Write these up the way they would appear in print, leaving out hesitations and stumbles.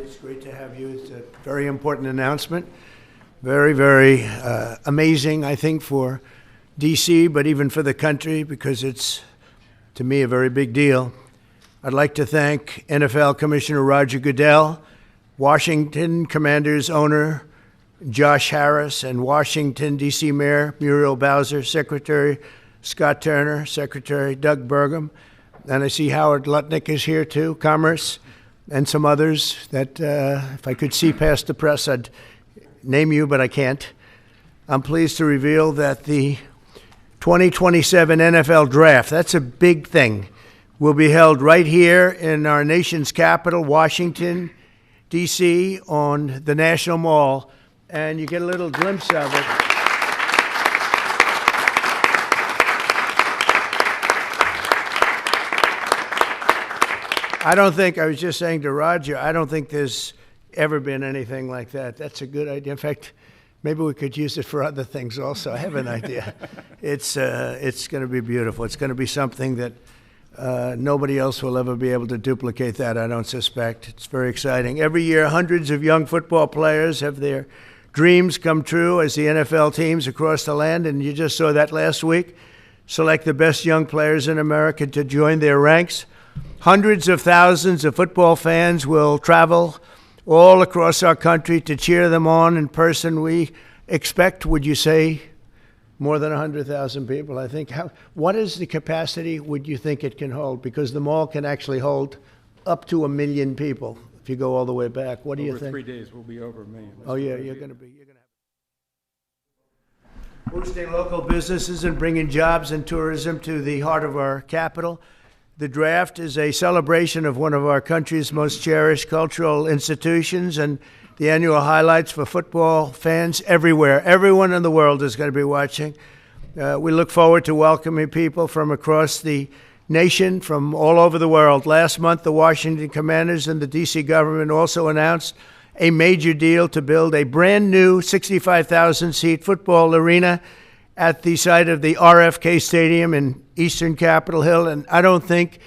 It's great to have you. It's a very important announcement. Very, very amazing, I think, for D.C., but even for the country, because it's, to me, a very big deal. I'd like to thank NFL Commissioner Roger Goodell, Washington Commanders owner Josh Harris, and Washington, D.C. Mayor Muriel Bowser, Secretary Scott Turner, Secretary Doug Burgum, and I see Howard Lutnick is here too, Commerce, and some others that if I could see past the press, I'd name you, but I can't. I'm pleased to reveal that the 2027 NFL Draft, that's a big thing, will be held right here in our nation's capital, Washington, D.C., on the National Mall, and you get a little glimpse of it. I was just saying to Roger, I don't think there's ever been anything like that. That's a good idea. In fact, maybe we could use it for other things also. I have an idea. It's going to be beautiful. It's going to be something that nobody else will ever be able to duplicate that, I don't suspect. It's very exciting. Every year, hundreds of young football players have their dreams come true as the NFL teams across the land, and you just saw that last week, select the best young players in America to join their ranks. Hundreds of thousands of football fans will travel all across our country to cheer them on in person. We expect, would you say, more than 100,000 people, I think. What is the capacity would you think it can hold? Because the mall can actually hold up to 1 million people if you go all the way back. What do you think? Over 3 days, we'll be over 1 million. Oh, yeah, you're going to have boosting local businesses and bringing jobs and tourism to the heart of our capital. The draft is a celebration of one of our country's most cherished cultural institutions and the annual highlights for football fans everywhere. Everyone in the world is going to be watching. We look forward to welcoming people from across the nation, from all over the world. Last month, the Washington Commanders and the D.C. government also announced a major deal to build a brand new 65,000-seat football arena at the site of the RFK Stadium in eastern Capitol Hill, and I don't think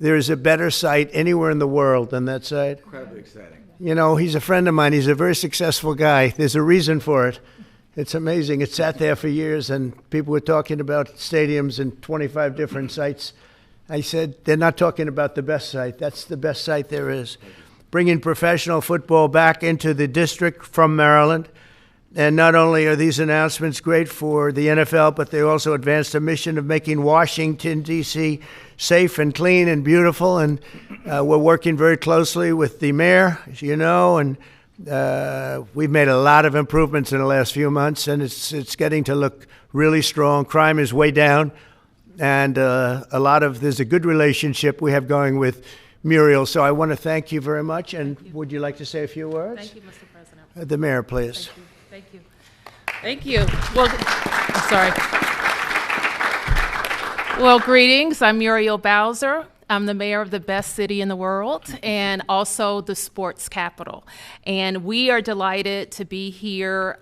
there is a better site anywhere in the world than that site. Incredibly exciting. You know, he's a friend of mine. He's a very successful guy. There's a reason for it. It's amazing. It sat there for years, and people were talking about stadiums in 25 different sites. I said, they're not talking about the best site. That's the best site there is. Bringing professional football back into the district from Maryland. And not only are these announcements great for the NFL, but they also advance the mission of making Washington, D.C. safe and clean and beautiful. And we're working very closely with the mayor, as you know, and we've made a lot of improvements in the last few months, and it's getting to look really strong. Crime is way down, and there's a good relationship we have going with Muriel. So I want to thank you very much. And would you like to say a few words? Thank you, Mr. President. The mayor, please. Thank you. Thank you. Well, I'm sorry. Well, greetings. I'm Muriel Bowser. I'm the mayor of the best city in the world and also the sports capital. And we are delighted to be here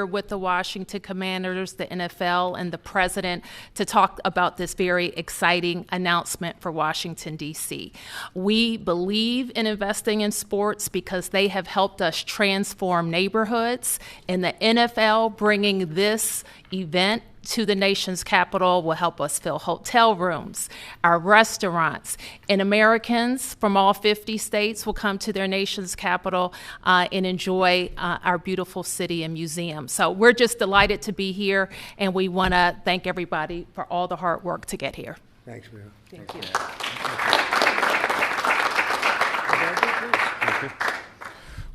with the Washington Commanders, the NFL, and the president to talk about this very exciting announcement for Washington, D.C. We believe in investing in sports because they have helped us transform neighborhoods, and the NFL bringing this event to the nation's capital will help us fill hotel rooms, our restaurants, and Americans from all 50 states will come to their nation's capital and enjoy our beautiful city and museum. So we're just delighted to be here, and we want to thank everybody for all the hard work to get here. Thanks, Muriel. Thank you.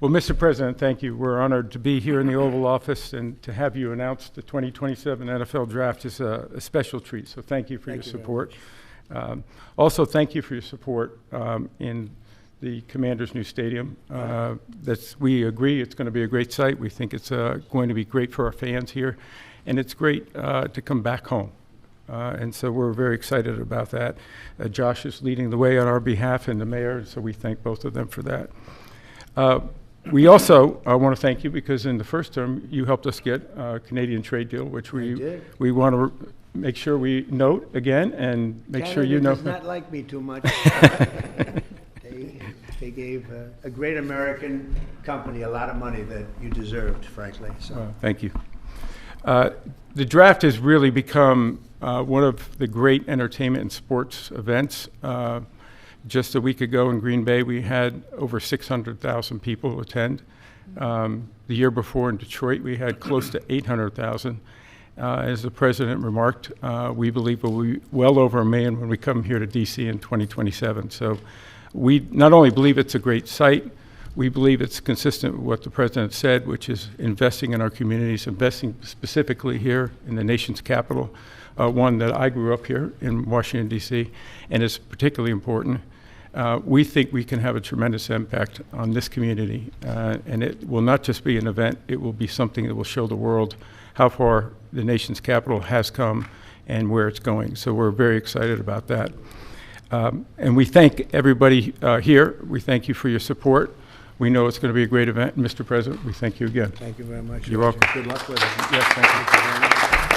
Well, Mr. President, thank you. We're honored to be here in the Oval Office, and to have you announce the 2027 NFL Draft is a special treat. So thank you for your support. Also, thank you for your support in the Commanders' new stadium. We agree it's going to be a great site. We think it's going to be great for our fans here, and it's great to come back home. And so we're very excited about that. Josh is leading the way on our behalf, and the mayor, so we thank both of them for that. We also want to thank you because in the first term you helped us get a Canadian trade deal, which we want to make sure we note again and make sure you know. Canada does not like me too much. They they gave a great American company a lot of money that you deserved, frankly. So. Thank you. The draft has really become one of the great entertainment and sports events. Just a week ago in Green Bay, we had over 600,000 people attend. The year before in Detroit, we had close to 800,000. As the president remarked, we believe we'll be well over 1 million when we come here to D.C. in 2027. So we not only believe it's a great site, we believe it's consistent with what the president said, which is investing in our communities, investing specifically here in the nation's capital, one that I grew up here in Washington, D.C., and is particularly important. We think we can have a tremendous impact on this community, and it will not just be an event, it will be something that will show the world how far the nation's capital has come and where it's going. So we're very excited about that. And we thank everybody here. We thank you for your support. We know it's going to be a great event. And Mr. President, we thank you again. Thank you very much. You're welcome. Good luck with it. Yes, thank you very much.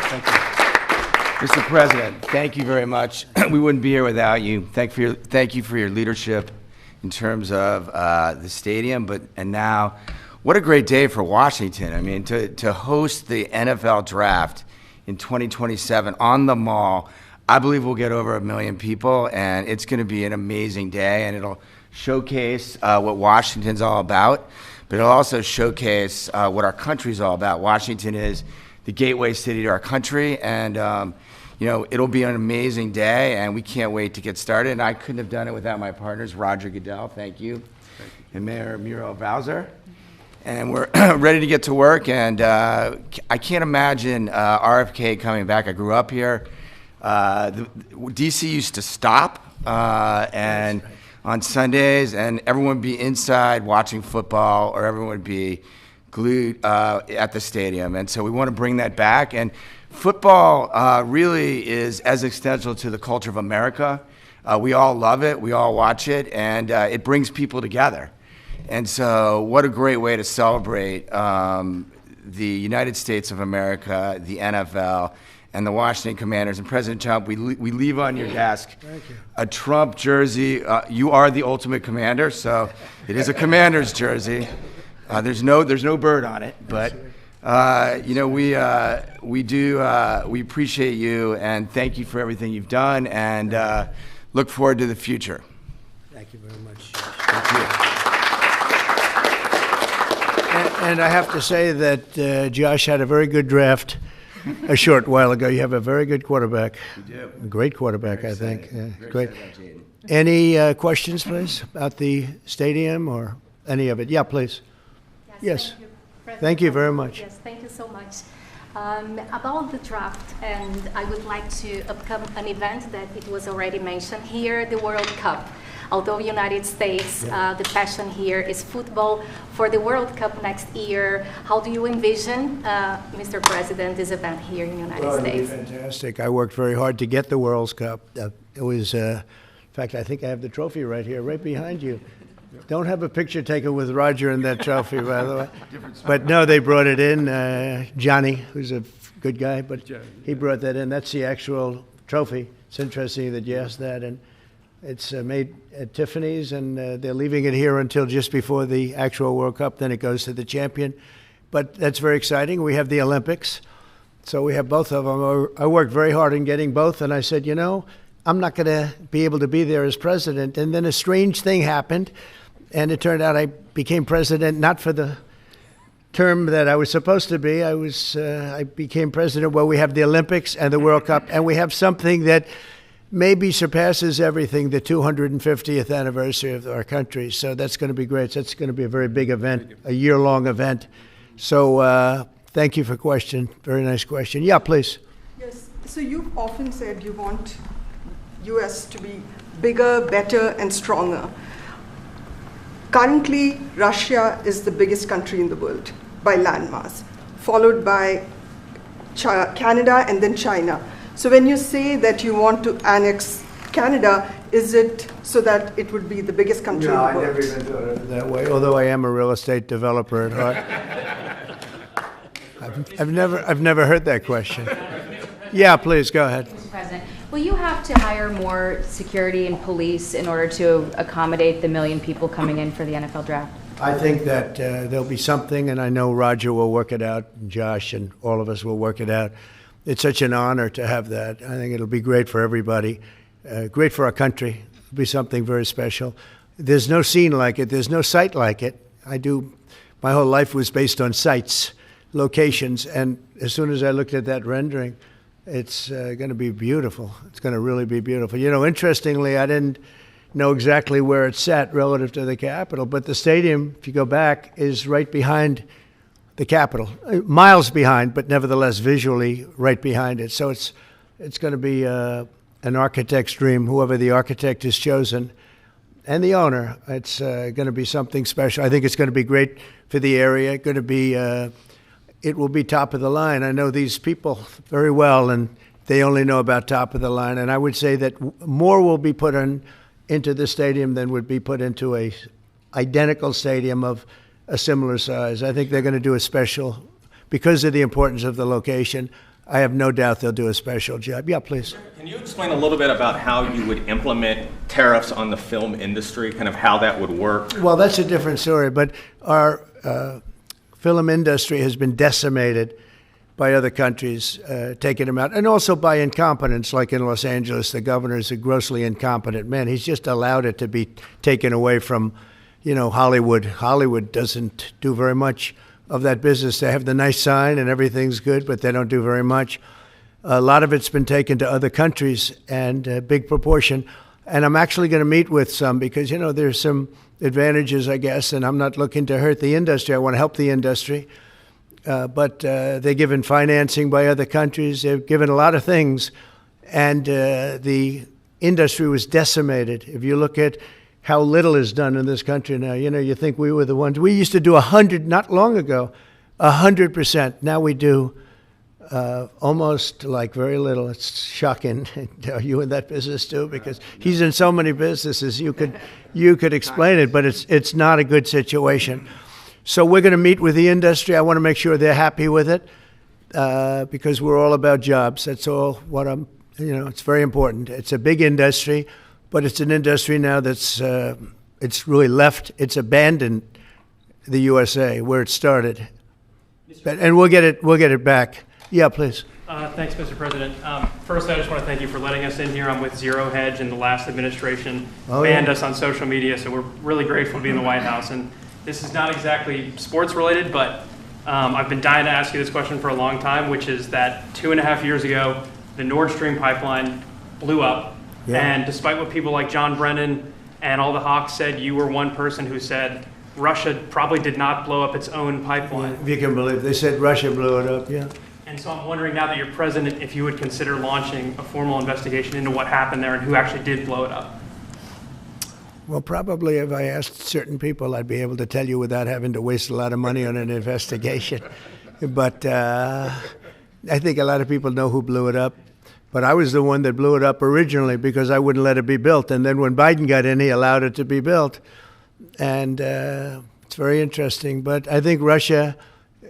Thank you. Mr. President, thank you very much. We wouldn't be here without you. Thank you for your leadership in terms of the stadium, and now, what a great day for Washington. I mean, to host the NFL draft in 2027 on the Mall. I believe we'll get over 1 million people, and it's going to be an amazing day, and it'll showcase what Washington's all about, but it'll also showcase what our country's all about. Washington is the gateway city to our country, and you know, it'll be an amazing day, and we can't wait to get started. And I couldn't have done it without my partners, Roger Goodell, thank you, and Mayor Muriel Bowser. And we're ready to get to work, and I can't imagine RFK coming back. I grew up here. DC used to stop and on Sundays, and everyone would be inside watching football, or everyone would be glued at the stadium. And so we want to bring that back. And football really is as essential to the culture of America. We all love it. We all watch it, and it brings people together. And so what a great way to celebrate the United States of America, the NFL, and the Washington Commanders. And President Trump, we leave on your desk a Trump jersey. You are the ultimate commander, so it is a Commander's jersey. There's no bird on it, but you know, we appreciate you, and thank you for everything you've done, and look forward to the future. Thank you very much. Thank you. And I have to say that Josh had a very good draft a short while ago. You have a very good quarterback. We do. A great quarterback, I think. Yeah, Very great. excited about Jaden. Any questions, please, about the stadium or any of it? Yeah, please. Yes. Thank you, President. Thank you very much. Yes, thank you so much. About the draft, and I would like to upcome an event that it was already mentioned here, the World Cup. Although United States, the passion here is football. For the World Cup next year, how do you envision, Mr. President, this event here in the United States? It'll be fantastic. I worked very hard to get the World Cup. It was, in fact, I think I have the trophy right here, right behind you. Don't have a picture taken with Roger and that trophy, by the way. But no, they brought it in. Johnny, who's a good guy, but he brought that in. That's the actual trophy. It's interesting that you asked that. And it's made at Tiffany's, and they're leaving it here until just before the actual World Cup. Then it goes to the champion. But that's very exciting. We have the Olympics. So we have both of them. I worked very hard in getting both, and I said, you know, I'm not going to be able to be there as president. And then a strange thing happened, and it turned out I became president not for the term that I was supposed to be. I became president while we have the Olympics and the World Cup, and we have something that maybe surpasses everything, the 250th anniversary of our country. So that's going to be great. That's going to be a very big event, a year-long event. So thank you for the question. Very nice question. Yeah, please. Yes. So you've often said you want U.S. to be bigger, better, and stronger. Currently, Russia is the biggest country in the world by landmass, followed by Canada and then China. So when you say that you want to annex Canada, is it so that it would be the biggest country in the world? No, I never even thought of it that way, although I am a real estate developer at heart. I've never heard that question. Yeah, please, go ahead. Mr. President, Will you have to hire more security and police in order to accommodate the 1 million people coming in for the NFL draft? I think that there'll be something, and I know Roger will work it out, and Josh and all of us will work it out. It's such an honor to have that. I think it'll be great for everybody, great for our country. It'll be something very special. There's no scene like it. There's no site like it. My whole life was based on sites, locations, and as soon as I looked at that rendering, it's going to be beautiful. It's going to really be beautiful. You know, interestingly, I didn't know exactly where it's sat relative to the Capitol, but the stadium, if you go back, is right behind the Capitol, miles behind, but nevertheless visually right behind it. So it's going to be an architect's dream, whoever the architect is chosen, and the owner. It's going to be something special. I think it's going to be great for the area. Going to be, it will be top of the line. I know these people very well, and they only know about top of the line. And I would say that more will be put into the stadium than would be put into a identical stadium of a similar size. I think they're going to do a special, because of the importance of the location. I have no doubt they'll do a special job. Yeah, please. Can you explain a little bit about how you would implement tariffs on the film industry, kind of how that would work? Well, that's a different story, but our film industry has been decimated by other countries taking them out, and also by incompetence, like in Los Angeles. The governor is a grossly incompetent man. He's just allowed it to be taken away from, Hollywood. Hollywood doesn't do very much of that business. They have the nice sign and everything's good, but they don't do very much. A lot of it's been taken to other countries, and a big proportion. And I'm actually going to meet with some because, there's some advantages, I guess, and I'm not looking to hurt the industry. I want to help the industry. But they're given financing by other countries. They're given a lot of things, and the industry was decimated. If you look at how little is done in this country now, you think we were the ones. We used to do 100, not long ago, 100%. Now we do almost like very little. It's shocking. Are you in that business too? Because he's in so many businesses. You could explain it, but it's not a good situation. So we're going to meet with the industry. I want to make sure they're happy with it because we're all about jobs. That's all what it's very important. It's a big industry, but it's an industry now that's it's really left. It's abandoned the USA where it started, and we'll get it back. Yeah, please. Thanks, Mr. President. First, I just want to thank you for letting us in here. I'm with Zero Hedge, and the last administration banned us on social media, so we're really grateful to be in the White House. And this is not exactly sports related, but I've been dying to ask you this question for a long time, which is that 2.5 years ago, the Nord Stream pipeline blew up. Yeah. And despite what people like John Brennan and all the hawks said, you were one person who said Russia probably did not blow up its own pipeline. If you can believe, they said Russia blew it up, yeah. And so I'm wondering now that you're president, if you would consider launching a formal investigation into what happened there and who actually did blow it up. Well, probably if I asked certain people, I'd be able to tell you without having to waste a lot of money on an investigation. But I think a lot of people know who blew it up. But I was the one that blew it up originally because I wouldn't let it be built. And then when Biden got in, he allowed it to be built. And it's very interesting. But I think Russia,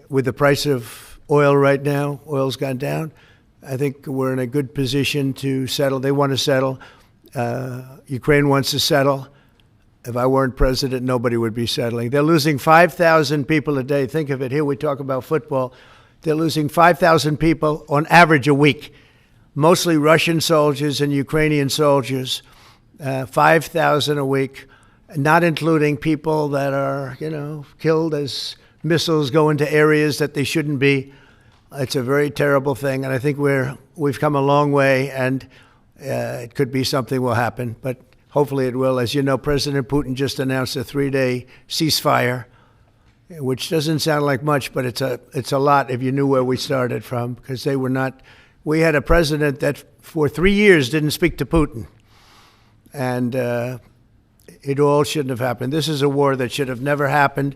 with the price of oil right now, oil's gone down, I think we're in a good position to settle. They want to settle. Ukraine wants to settle. If I weren't president, nobody would be settling. They're losing 5,000 people a day. Think of it. Here we talk about football. They're losing 5,000 people on average a week, mostly Russian soldiers and Ukrainian soldiers, 5,000 a week, not including people that are, killed as missiles go into areas that they shouldn't be. It's a very terrible thing, and I think we've come a long way, and it could be something will happen, but hopefully it will. As you know, President Putin just announced a 3-day ceasefire, which doesn't sound like much, but it's a lot if you knew where we started from, because they were not. We had a president that for 3 years didn't speak to Putin, and it all shouldn't have happened. This is a war that should have never happened,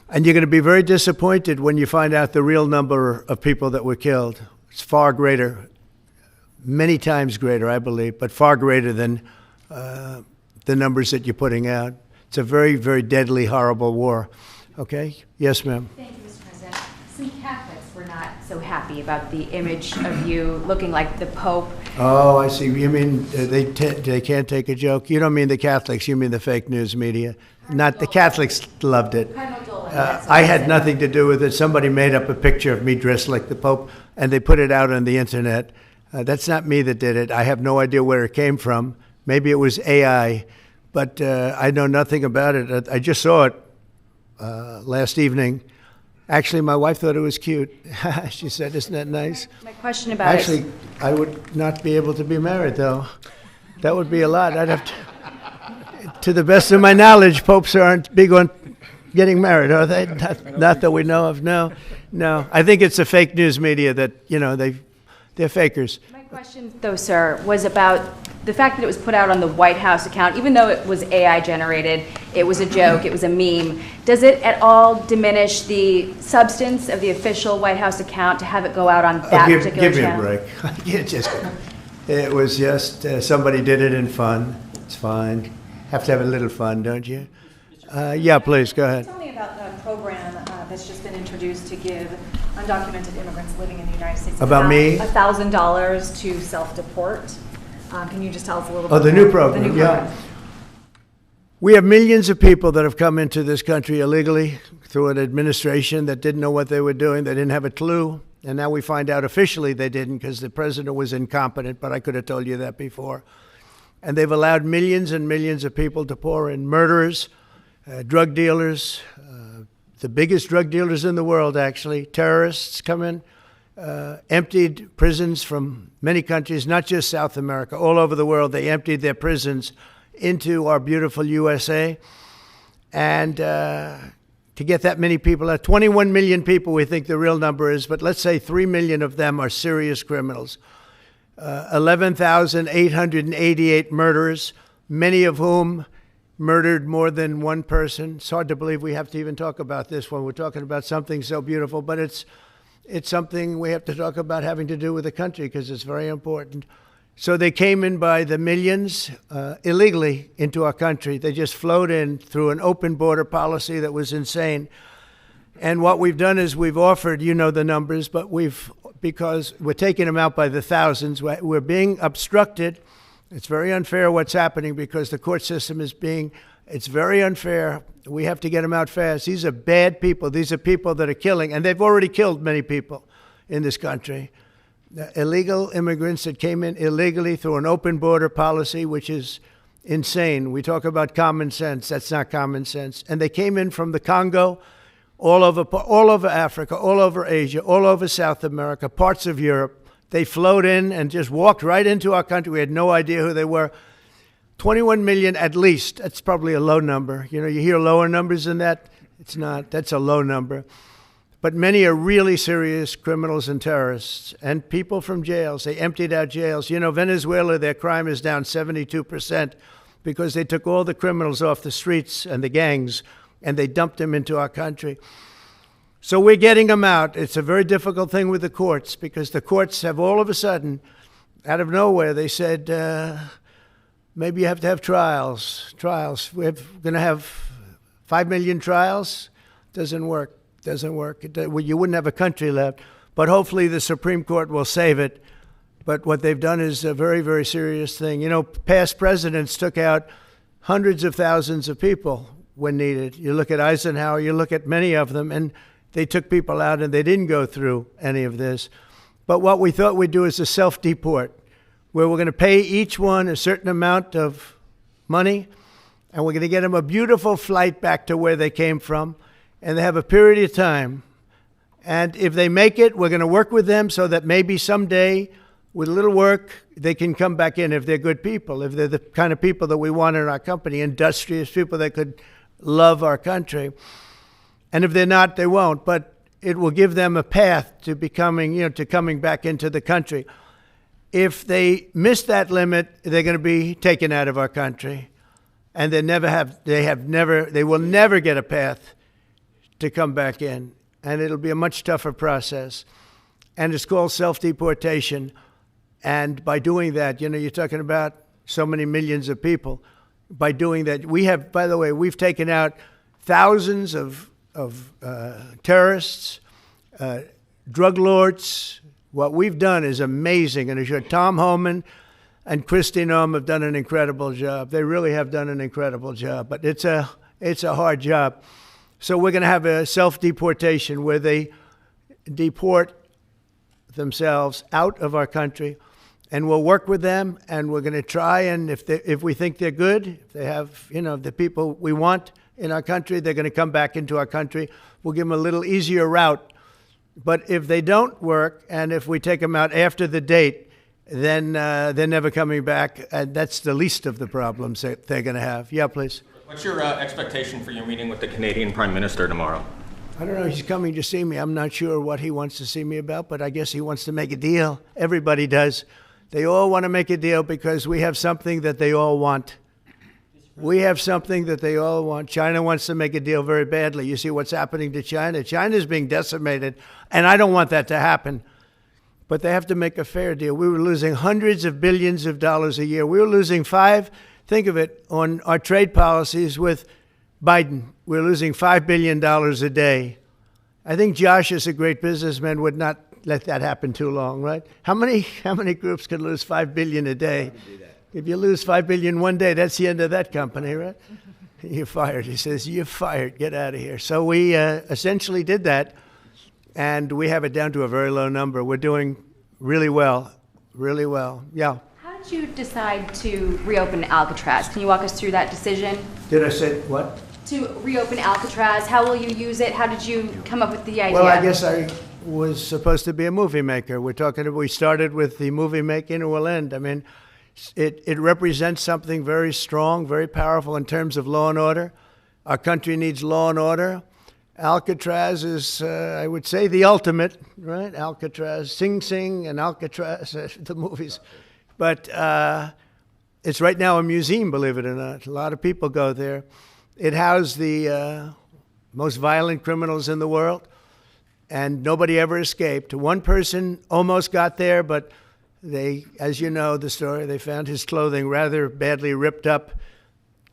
and you're going to be very disappointed when you find out the real number of people that were killed. It's far greater, many times greater, I believe, but far greater than the numbers that you're putting out. It's a very, very deadly, horrible war. Okay? Yes, ma'am. Thank you, Mr. President. Some Catholics were not so happy about the image of you looking like the Pope. Oh, I see. You mean they can't take a joke? You don't mean the Catholics. You mean the fake news media. Not the Catholics loved it. I had nothing to do with it. Somebody made up a picture of me dressed like the Pope, and they put it out on the internet. That's not me that did it. I have no idea where it came from. Maybe it was AI, but I know nothing about it. I just saw it last evening. Actually, my wife thought it was cute. She said, "Isn't that nice?" My question about it. Actually, I would not be able to be married, though. That would be a lot. I'd have to the best of my knowledge, popes aren't big on getting married, are they? Not that we know of. No. I think it's the fake news media that, they're fakers. My question, though, sir, was about the fact that it was put out on the White House account. Even though it was AI generated, it was a joke, it was a meme. Does it at all diminish the substance of the official White House account to have it go out on that particular channel? Give me a break. It was just somebody did it in fun. It's fine. Have to have a little fun, don't you? Yeah, please, go ahead. Tell me about the program that's just been introduced to give undocumented immigrants living in the United States About me? $1,000 to self-deport. Can you just tell us a little bit? Oh, the new program, yeah. We have millions of people that have come into this country illegally through an administration that didn't know what they were doing. They didn't have a clue. And now we find out officially they didn't because the president was incompetent, but I could have told you that before. And they've allowed millions and millions of people to pour in. Murderers, drug dealers, the biggest drug dealers in the world, actually. Terrorists come in, emptied prisons from many countries, not just South America, all over the world. They emptied their prisons into our beautiful USA. And to get that many people, 21 million people we think the real number is, but let's say 3 million of them are serious criminals. 11,888 murderers, many of whom murdered more than one person. It's hard to believe we have to even talk about this when we're talking about something so beautiful, but it's something we have to talk about having to do with the country because it's very important. So they came in by the millions illegally into our country. They just flowed in through an open border policy that was insane. And what we've done is we've offered, you know the numbers, but because we're taking them out by the thousands, we're being obstructed. It's very unfair what's happening because the court system it's very unfair. We have to get them out fast. These are bad people. These are people that are killing, and they've already killed many people in this country. Illegal immigrants that came in illegally through an open border policy, which is insane. We talk about common sense. That's not common sense. And they came in from the Congo, all over Africa, all over Asia, all over South America, parts of Europe. They flowed in and just walked right into our country. We had no idea who they were. 21 million at least. That's probably a low number. You hear lower numbers than that. It's not. That's a low number. But many are really serious criminals and terrorists and people from jails. They emptied out jails. Venezuela, their crime is down 72% because they took all the criminals off the streets and the gangs and they dumped them into our country. So we're getting them out. It's a very difficult thing with the courts because the courts have all of a sudden, out of nowhere, they said, maybe you have to have trials. We're going to have 5 million trials. Doesn't work. You wouldn't have a country left. But hopefully the Supreme Court will save it. But what they've done is a very, very serious thing. Past presidents took out hundreds of thousands of people when needed. You look at Eisenhower, you look at many of them, and they took people out and they didn't go through any of this. But what we thought we'd do is a self-deport, where we're going to pay each one a certain amount of money, and we're going to get them a beautiful flight back to where they came from, and they have a period of time. And if they make it, we're going to work with them so that maybe someday, with a little work, they can come back in if they're good people, if they're the kind of people that we want in our company, industrious people that could love our country. And if they're not, they won't. But it will give them a path to coming back into the country. If they miss that limit, they're going to be taken out of our country, and they will never get a path to come back in, and it'll be a much tougher process. And it's called self-deportation. And by doing that, you're talking about so many millions of people. By doing that, we've taken out thousands of terrorists, drug lords. What we've done is amazing. And I'm sure Tom Homan and Kristi Noem have done an incredible job. They really have done an incredible job. But it's a hard job. So we're going to have a self-deportation where they deport themselves out of our country. And we'll work with them, and we're going to try, and if we think they're good, if they have, the people we want in our country, they're going to come back into our country. We'll give them a little easier route. But if they don't work, and if we take them out after the date, then they're never coming back, and that's the least of the problems that they're going to have. Yeah, please. What's your expectation for your meeting with the Canadian Prime Minister tomorrow? I don't know. He's coming to see me. I'm not sure what he wants to see me about, but I guess he wants to make a deal. Everybody does. They all want to make a deal because we have something that they all want. We have something that they all want. China wants to make a deal very badly. You see what's happening to China? China's being decimated, and I don't want that to happen. But they have to make a fair deal. We were losing hundreds of billions of dollars a year. We were losing think of it, on our trade policies with Biden. We're losing $5 billion a day. I think Josh, as a great businessman, would not let that happen too long, right? How many groups could lose $5 billion a day? If you lose $5 billion one day, that's the end of that company, right? You're fired. He says, you're fired. Get out of here. So we essentially did that, and we have it down to a very low number. We're doing really well, really well. Yeah. How did you decide to reopen Alcatraz? Can you walk us through that decision? Did I say what? To reopen Alcatraz. How will you use it? How did you come up with the idea? Well, I guess I was supposed to be a movie maker. We started with the movie making, and we'll end. I mean, it represents something very strong, very powerful in terms of law and order. Our country needs law and order. Alcatraz is, I would say, the ultimate, right? Alcatraz, Sing Sing and Alcatraz, the movies. But it's right now a museum, believe it or not. A lot of people go there. It housed the most violent criminals in the world, and nobody ever escaped. One person almost got there, but they, as you know the story, they found his clothing rather badly ripped up,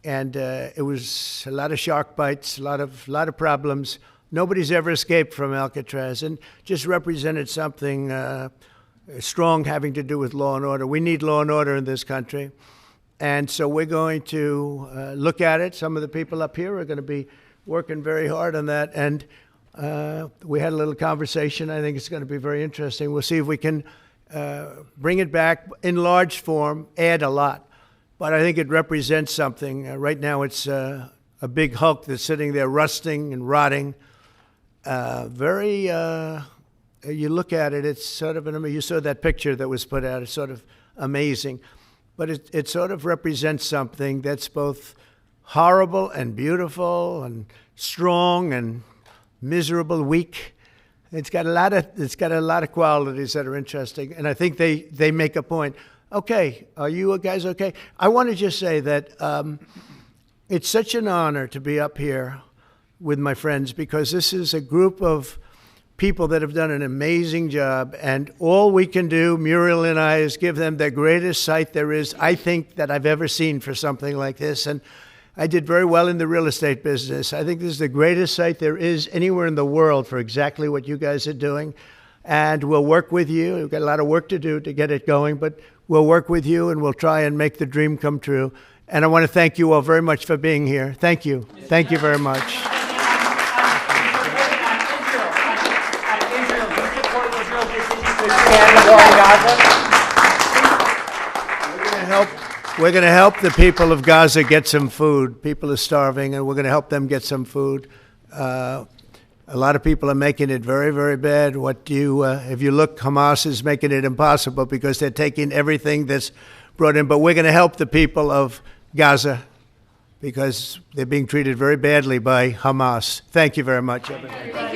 and it was a lot of shark bites, a lot of problems. Nobody's ever escaped from Alcatraz, and just represented something strong having to do with law and order. We need law and order in this country. And so we're going to look at it. Some of the people up here are going to be working very hard on that. And we had a little conversation. I think it's going to be very interesting. We'll see if we can bring it back in large form, add a lot. But I think it represents something. Right now it's a big hulk that's sitting there rusting and rotting. You look at it, it's sort of, you saw that picture that was put out. It's sort of amazing. But it sort of represents something that's both horrible and beautiful and strong and miserable, weak. It's got a lot of qualities that are interesting, and I think they make a point. Okay, are you guys okay? I want to just say that it's such an honor to be up here with my friends, because this is a group of people that have done an amazing job, and all we can do, Muriel and I, is give them the greatest sight there is, I think, that I've ever seen for something like this. And I did very well in the real estate business. I think this is the greatest site there is anywhere in the world for exactly what you guys are doing. And we'll work with you. We've got a lot of work to do to get it going, but we'll work with you, and we'll try and make the dream come true. And I want to thank you all very much for being here. Thank you. Thank you very much. We're going to help the people of Gaza get some food. People are starving, and we're going to help them get some food. A lot of people are making it very, very bad. If you look, Hamas is making it impossible because they're taking everything that's brought in. But we're going to help the people of Gaza because they're being treated very badly by Hamas. Thank you very much, everybody.